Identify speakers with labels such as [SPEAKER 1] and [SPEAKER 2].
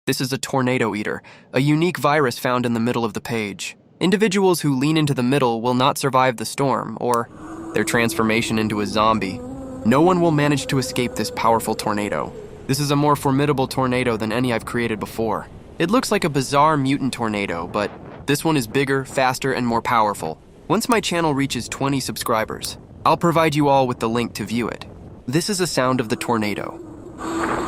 [SPEAKER 1] This is a tornado eater, a unique virus found in the middle of the page. Individuals who lean into the middle will not survive the storm or their transformation into a zombie. No one will manage to escape this powerful tornado. This is a more formidable tornado than any I've created before. It looks like a bizarre mutant tornado, but this one is bigger, faster, and more powerful. Once my channel reaches 20 subscribers, I'll provide you all with the link to view it. This is a sound of the tornado.